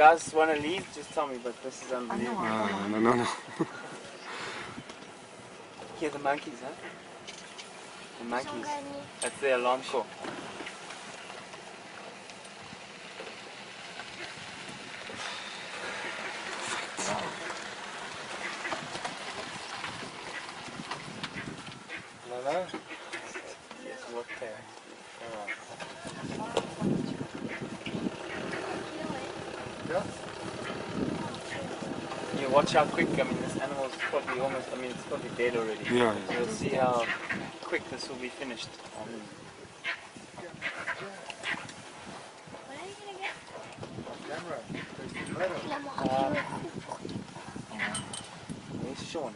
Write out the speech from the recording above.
guys want to leave, just tell me, but this is unbelievable. No. Here, the monkeys, huh? The monkeys. That's the alarm call. No. Yes, what there? Yeah. You watch how quick, I mean, this animal's probably almost, I mean, it's probably dead already. Yeah. So you'll see how quick this will be finished. Where's Sean?